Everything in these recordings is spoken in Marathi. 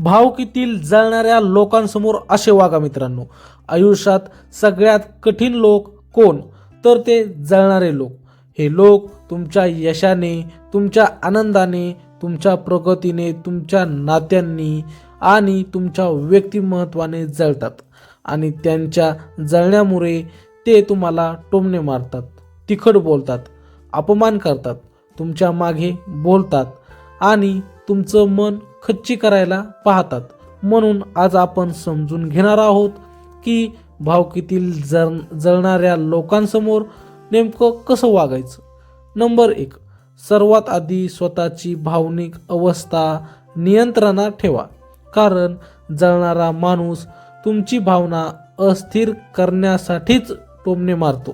भावकीतील जळणाऱ्या लोकांसमोर असे वागा मित्रांनो. आयुष्यात सगळ्यात कठीण लोक कोण? तर ते जळणारे लोक. हे लोक तुमच्या यशाने, तुमच्या आनंदाने, तुमच्या प्रगतीने, तुमच्या नात्यांनी आणि तुमच्या व्यक्तिमत्वाने जळतात. आणि त्यांच्या जळण्यामुळे ते तुम्हाला टोमणे मारतात, तिखट बोलतात, अपमान करतात, तुमच्या मागे बोलतात आणि तुमचं मन खच्ची करायला पाहतात. म्हणून आज आपण समजून घेणार आहोत की भावकीतील जळणाऱ्या लोकांसमोर नेमकं कसं वागायचं. नंबर 1, सर्वात आधी स्वतःची भावनिक अवस्था नियंत्रणात ठेवा. कारण जळणारा माणूस तुमची भावना अस्थिर करण्यासाठीच टोमणे मारतो.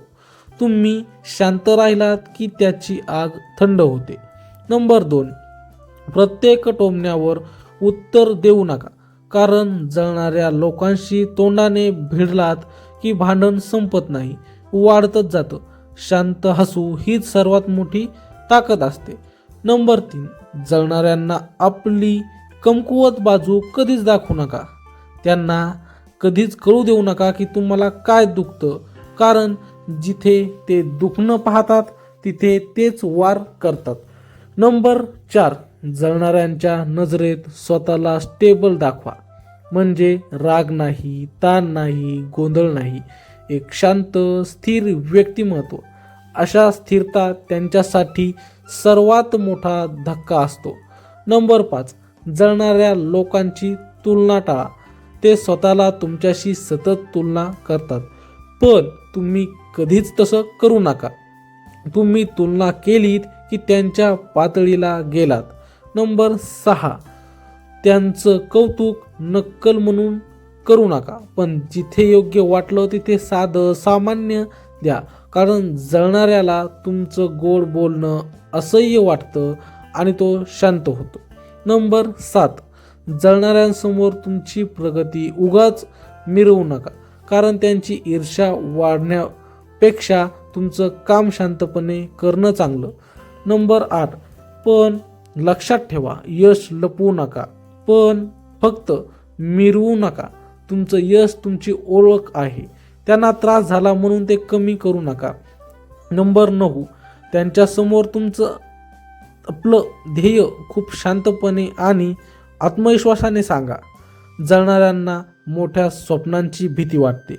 तुम्ही शांत राहिलात की त्याची आग थंड होते. नंबर 2, प्रत्येक टोमण्यावर उत्तर देऊ नका. कारण जळणाऱ्या लोकांशी तोंडाने भिडलात की भांडण संपत नाही, वाढतच जातं. शांत हसू हीच सर्वात मोठी ताकद असते. नंबर 3, जळणाऱ्यांना आपली कमकुवत बाजू कधीच दाखवू नका. त्यांना कधीच कळू देऊ नका की तुम्हाला काय दुखतं. कारण जिथे ते दुखणं पाहतात तिथे तेच वार करतात. नंबर 4, जळणाऱ्यांच्या नजरेत स्वतःला स्टेबल दाखवा. म्हणजे राग नाही, ताण नाही, गोंधळ नाही. एक शांत स्थिर व्यक्तिमत्व. अशा स्थिरता त्यांच्यासाठी सर्वात मोठा धक्का असतो. नंबर 5, जळणाऱ्या लोकांची तुलना टाळा. ते स्वतःला तुमच्याशी सतत तुलना करतात, पण तुम्ही कधीच तसं करू नका. तुम्ही तुलना केलीत की त्यांच्या पातळीला गेलात. नंबर 6, त्यांचं कौतुक नक्कल म्हणून करू नका, पण जिथे योग्य वाटलं तिथे साधं सामान्य द्या. कारण जळणाऱ्याला तुमचं गोड बोलणं असह्य वाटतं आणि तो शांत होतो. नंबर 7, जळणाऱ्यांसमोर तुमची प्रगती उगाच मिरवू नका. कारण त्यांची ईर्ष्या वाढण्यापेक्षा तुमचं काम शांतपणे करणं चांगलं. नंबर 8, पण लक्षात ठेवा, यश लपवू नका, पण फक्त मिरवू नका. तुमचं यश तुमची ओळख आहे. त्यांना त्रास झाला म्हणून ते कमी करू नका. नंबर 9, त्यांच्यासमोर तुमचं आपलं ध्येय खूप शांतपणे आणि आत्मविश्वासाने सांगा. जळणाऱ्यांना मोठ्या स्वप्नांची भीती वाटते.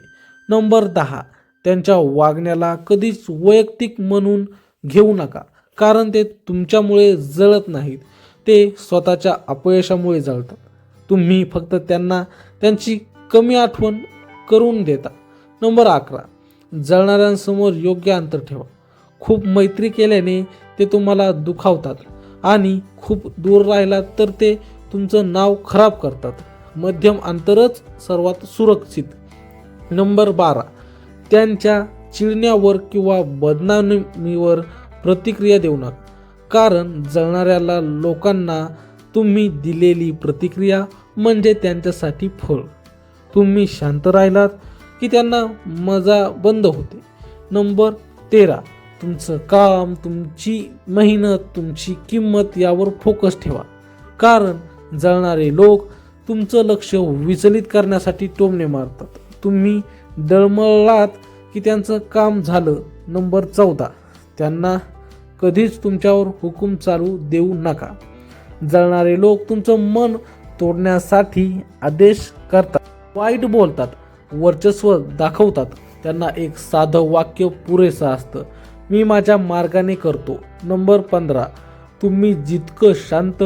नंबर 10, त्यांच्या वागण्याला कधीच वैयक्तिक म्हणून घेऊ नका. कारण ते तुमच्यामुळे जळत नाहीत, ते स्वतःच्या अपयशामुळे जळतात. तुम्ही फक्त त्यांना त्यांची कमी आठवण करून देता. नंबर 11, जळणाऱ्यांसमोर योग्य अंतर ठेवा. खूप मैत्री केल्याने ते तुम्हाला दुखावतात आणि खूप दूर राहिलात तर ते तुमचं नाव खराब करतात. मध्यम अंतरच सर्वात सुरक्षित. नंबर 12, त्यांच्या चिडण्यावर किंवा बदनामीवर प्रतिक्रिया देऊ नका. कारण जळणाऱ्याला लोकांना तुम्ही दिलेली प्रतिक्रिया म्हणजे त्यांच्यासाठी फळ. तुम्ही शांत राहिलात की त्यांना मजा बंद होते. नंबर 13, तुमचं काम, तुमची मेहनत, तुमची किंमत यावर फोकस ठेवा. कारण जळणारे लोक तुमचं लक्ष विचलित करण्यासाठी टोमणे मारतात. तुम्ही डळमळलात की त्यांचं काम झालं. नंबर 14, त्यांना कधीच तुमच्यावर हुकूम चालू देऊ नका. जळणारे लोक तुमचं मन तोडण्यासाठी आदेश करतात, वाईट बोलतात, वर्चस्व दाखवतात. त्यांना एक साधं वाक्य पुरेसं असतं, मी माझ्या मार्गाने करतो. नंबर 15, तुम्ही जितकं शांत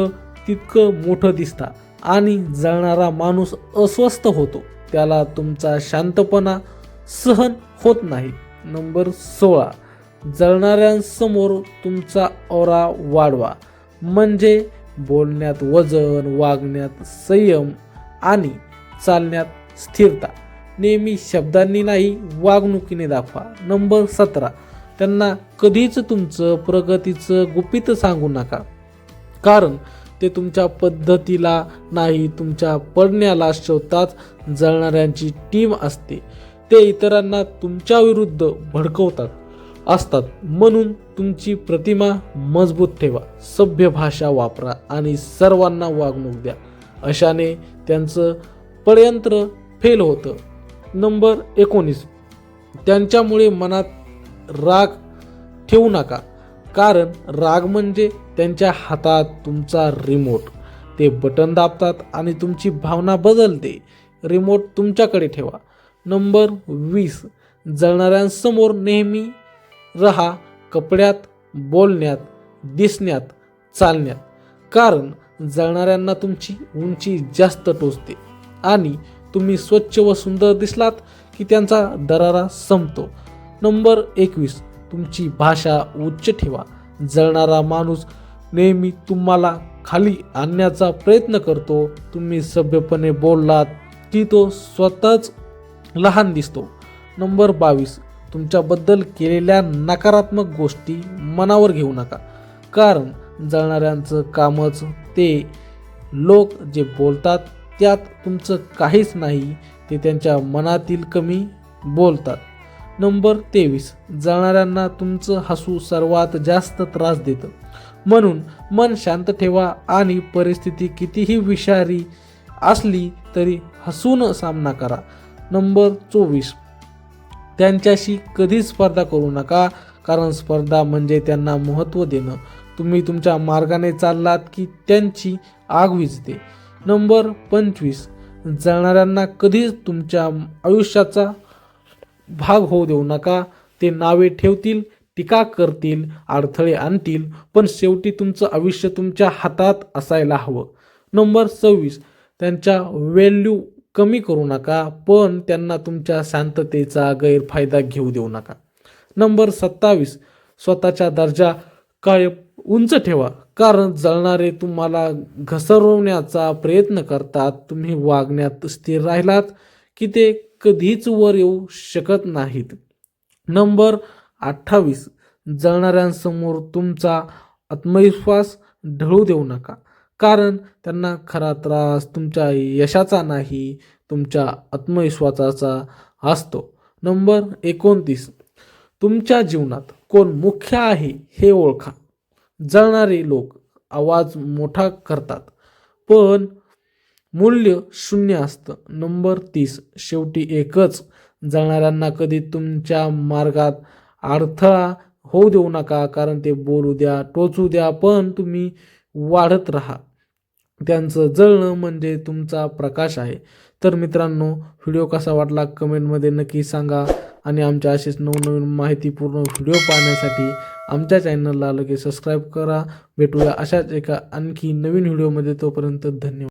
तितकं मोठं दिसता आणि जळणारा माणूस अस्वस्थ होतो. त्याला तुमचा शांतपणा सहन होत नाही. नंबर 16, जळणाऱ्यांसमोर तुमचा औरा वाढवा. म्हणजे बोलण्यात वजन, वागण्यात संयम आणि चालण्यात स्थिरता. नेहमी शब्दांनी नाही, वागणुकीने दाखवा. नंबर 17, त्यांना कधीच तुमचं प्रगतीचं गुपित सांगू नका. कारण ते तुमच्या पद्धतीला नाही, तुमच्या पडण्याला शोधतात. जळणाऱ्यांची टीम असते, ते इतरांना तुमच्या विरुद्ध भडकवतात असतात. म्हणून तुमची प्रतिमा मजबूत ठेवा, सभ्य भाषा वापरा आणि सर्वांना वागणूक द्या. अशाने त्यांचं षडयंत्र फेल होतं. नंबर 19, त्यांच्यामुळे मनात राग ठेवू नका, कारण राग म्हणजे त्यांच्या हातात तुमचा रिमोट. ते बटन दाबतात आणि तुमची भावना बदलते. रिमोट तुमच्याकडे ठेवा. नंबर 20, जळणाऱ्यांसमोर नेहमी रहा, कपड्यात, बोलण्यात, दिसण्यात, चालण्यात, कारण जळणाऱ्यांना तुमची उंची जास्त टोचते आणि तुम्ही स्वच्छ व सुंदर दिसलात की त्यांचा दरारा संपतो. नंबर 21, तुमची भाषा उच्च ठेवा. जळणारा माणूस नेहमी तुम्हाला खाली आणण्याचा प्रयत्न करतो. तुम्ही सभ्यपणे बोललात की तो स्वतःच लहान दिसतो. नंबर 22, तुमच्याबद्दल केलेल्या नकारात्मक गोष्टी मनावर घेऊ नका, कारण जळणाऱ्यांचं कामच ते. लोक जे बोलतात त्यात तुमचं काहीच नाही, ते त्यांच्या मनातील कमी बोलतात. नंबर 23, जळणाऱ्यांना तुमचं हसू सर्वात जास्त त्रास देतं, म्हणून मन शांत ठेवा आणि परिस्थिती कितीही विषारी असली तरी हसून सामना करा. नंबर 24, त्यांच्याशी कधीच स्पर्धा करू नका, कारण स्पर्धा म्हणजे त्यांना महत्त्व देणं. तुम्ही तुमच्या मार्गाने चाललात की त्यांची आग विझते. नंबर 25, जळणाऱ्यांना कधीच तुमच्या आयुष्याचा भाग होऊ देऊ नका. ते नावे ठेवतील, टीका करतील, अडथळे आणतील, पण शेवटी तुमचं आयुष्य तुमच्या हातात असायला हवं. नंबर 26, त्यांच्या व्हॅल्यू कमी करू नका, पण त्यांना तुमच्या शांततेचा गैरफायदा घेऊ देऊ नका. नंबर 27, स्वतःचा दर्जा कायम उंच ठेवा, कारण जळणारे तुम्हाला घसरवण्याचा प्रयत्न करतात. तुम्ही वागण्यात स्थिर राहिलात की ते कधीच वर येऊ शकत नाहीत. नंबर 28, जळणाऱ्यांसमोर तुमचा आत्मविश्वास ढळू देऊ नका, कारण त्यांना खरा त्रास तुमच्या यशाचा नाही, तुमच्या आत्मविश्वासाचा असतो. नंबर 29, तुमच्या जीवनात कोण मुख्य आहे हे ओळखा. जळणारे लोक आवाज मोठा करतात, पण मूल्य शून्य असतं. नंबर 30, शेवटी एकच, जळणाऱ्यांना कधी तुमच्या मार्गात अडथळा होऊ देऊ नका, कारण ते बोलू द्या, टोचू द्या, पण तुम्ही वाढत राहा. त्यांचं जळणं म्हणजे तुमचा प्रकाश आहे. तर मित्रांनो, व्हिडिओ कसा वाटला कमेंटमध्ये नक्की सांगा आणि आमच्या असेच नवनवीन माहितीपूर्ण व्हिडिओ पाहण्यासाठी आमच्या चॅनलला लगेच सबस्क्राईब करा. भेटूया अशाच एका आणखी नवीन व्हिडिओमध्ये. तोपर्यंत धन्यवाद.